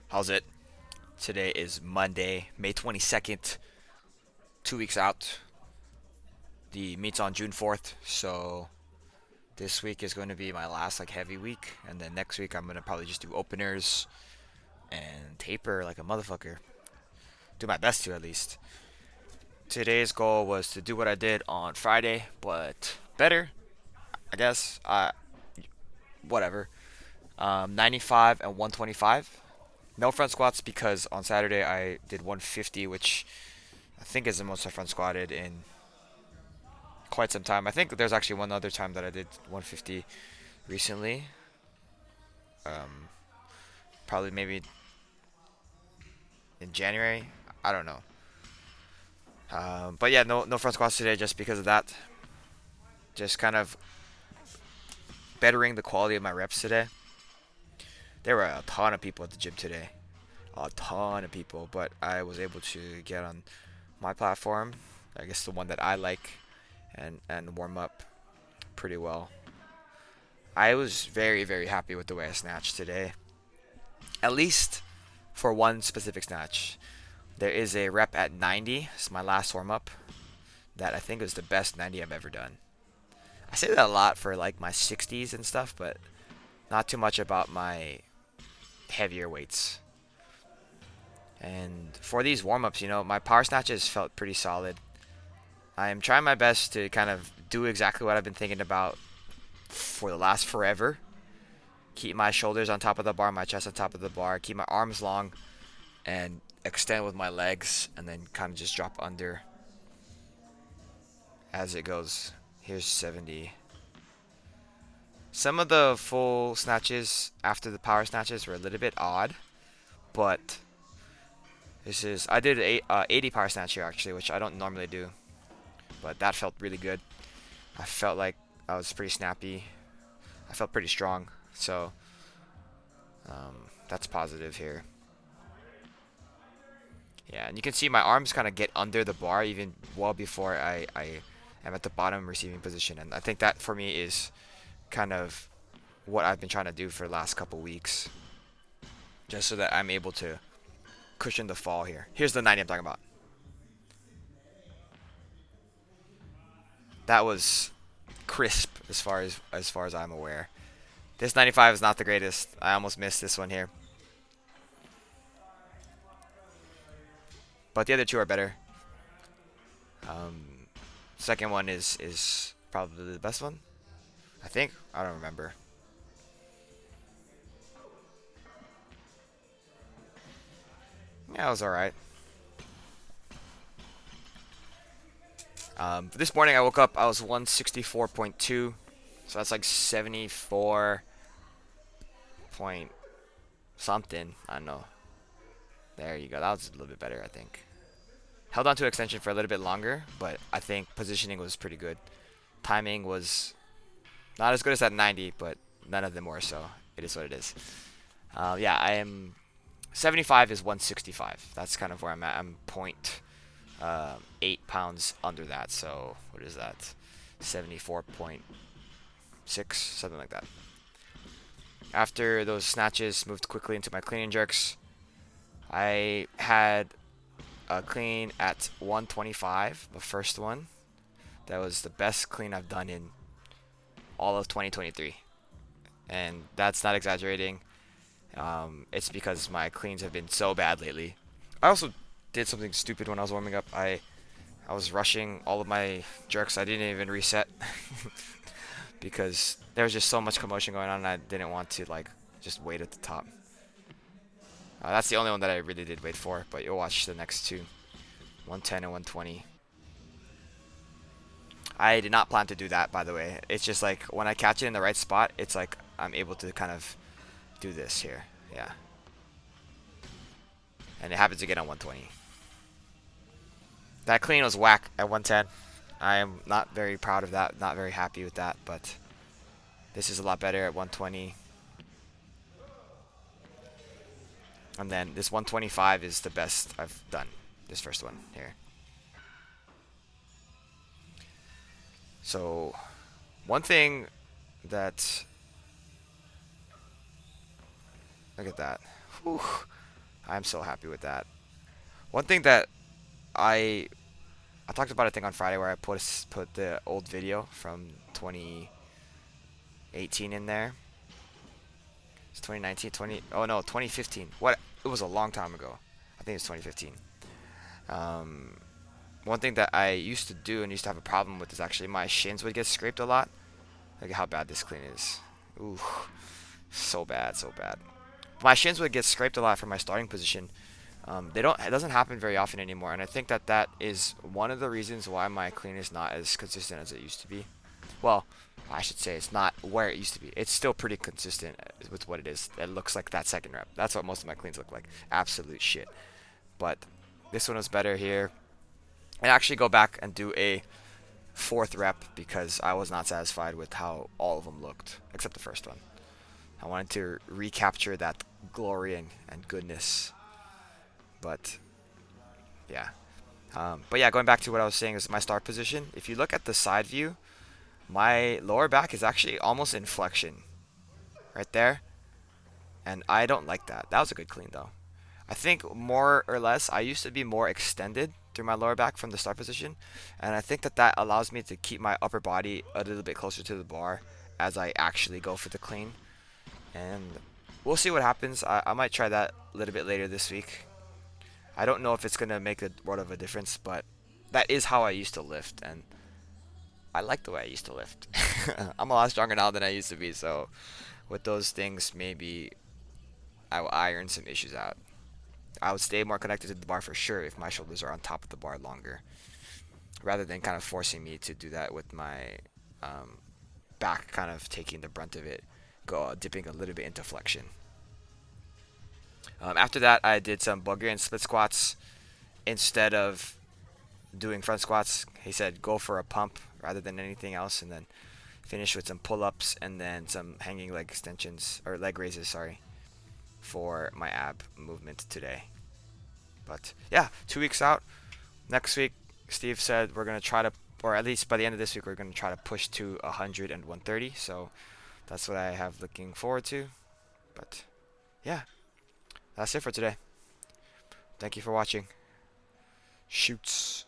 How's it? Today is Monday, May 22nd, 2 weeks out. The meet's on June 4th, so this week is going to be my last heavy week, and then next week I'm going to probably just do openers and taper like a motherfucker. Do my best to at least. Today's goal was to do what I did on Friday, but better, I guess. Whatever. 95 and 125. No front squats because on Saturday I did 150, which I think is the most I front squatted in quite some time. I think there's actually one other time that I did 150 recently. Um, Probably maybe in January. I don't know. But yeah, no front squats today just because of that. Just kind of bettering the quality of my reps today. There were a ton of people at the gym today. A ton of people, but I was able to get on my platform. I guess the one that I like and warm up pretty well. I was very happy with the way I snatched today. At least for one specific snatch. There is a rep at 90. It's my last warm up. That I think is the best 90 I've ever done. I say that a lot for like my 60s and stuff, but not too much about my heavier weights. And for these warm ups, my power snatches felt pretty solid. I'm trying my best to kind of do exactly what I've been thinking about for the last forever. Keep my shoulders on top of the bar, my chest on top of the bar, keep my arms long, and extend with my legs, and then kind of just drop under as it goes. Here's 70. Some of the full snatches after the power snatches were a little bit odd, but I did 80 power snatch here actually, which I don't normally do, but that felt really good. I felt like I was pretty snappy. I felt pretty strong, so that's positive here. Yeah, and you can see my arms kind of get under the bar even well before I am at the bottom receiving position, and I think that for me is kind of what I've been trying to do for the last couple weeks, just so that I'm able to cushion the fall here. Here's the 90 I'm talking about. That was crisp as far as I'm aware. This 95 is not the greatest. I almost missed this one here, but the other two are better. Um, Second one is probably the best one. I think I don't remember. Yeah, it was all right. This morning I woke up. I was 164.2, so that's like 74 point something. I don't know. There you go. That was a little bit better, I think. Held on to extension for a little bit longer, but I think positioning was pretty good. Timing was not as good as that 90, but none of them were, so it is what it is. Yeah, I am 75 is 165. That's kind of where I'm at. I'm 8 pounds under that, so what is that? 74.6, something like that. After those snatches, moved quickly into my clean and jerks. I had a clean at 125, the first one. That was the best clean I've done in all of 2023. And that's not exaggerating. It's because my cleans have been so bad lately. I also did something stupid when I was warming up. I was rushing all of my jerks. I didn't even reset because there was just so much commotion going on, and I didn't want to just wait at the top. That's the only one that I really did wait for, but you'll watch the next two, 110 and 120. I did not plan to do that, by the way. It's just like when I catch it in the right spot, it's like I'm able to kind of do this here. Yeah. And it happens again on 120. That clean was whack at 110. I am not very proud of that, not very happy with that, but this is a lot better at 120. And then this 125 is the best I've done, this first one here. So, one thing that... Look at that. Whew. I'm so happy with that. One thing that I I talked about, I think on Friday, where I put the old video from 2018 in there. It's 2019, 20. Oh no, 2015. What? It was a long time ago. I think it's 2015. Um, One thing that I used to do and used to have a problem with is actually my shins would get scraped a lot. Look at how bad this clean is. Ooh, so bad, so bad. My shins would get scraped a lot from my starting position. They don't. It doesn't happen very often anymore, and I think that that is one of the reasons why my clean is not as consistent as it used to be. Well, I should say it's not where it used to be. It's still pretty consistent with what it is. It looks like that second rep. That's what most of my cleans look like. Absolute shit. But this one was better here. And actually go back and do a fourth rep because I was not satisfied with how all of them looked, except the first one. I wanted to recapture that glory and goodness. But yeah. But yeah, going back to what I was saying is my start position. If you look at the side view, my lower back is actually almost in flexion right there. And I don't like that. That was a good clean though. I think more or less I used to be more extended through my lower back from the start position, and I think that that allows me to keep my upper body a little bit closer to the bar as I actually go for the clean. And we'll see what happens. I might try that a little bit later this week. I don't know if it's gonna make a world of a difference, but that is how I used to lift, and I like the way I used to lift. I'm a lot stronger now than I used to be, so with those things, maybe I will iron some issues out. I would stay more connected to the bar for sure if my shoulders are on top of the bar longer, rather than kind of forcing me to do that with my um, back kind of taking the brunt of it, go dipping a little bit into flexion. After that, I did some Bulgarian split squats instead of doing front squats. He said go for a pump rather than anything else, and then finish with some pull-ups and then some hanging leg extensions or leg raises. Sorry, for my ab movement today. But yeah, 2 weeks out. Next week, Steve said we're gonna try to, or at least by the end of this week, we're gonna try to push to 100 and 130. So that's what I have looking forward to. But yeah, that's it for today. Thank you for watching. Shoots.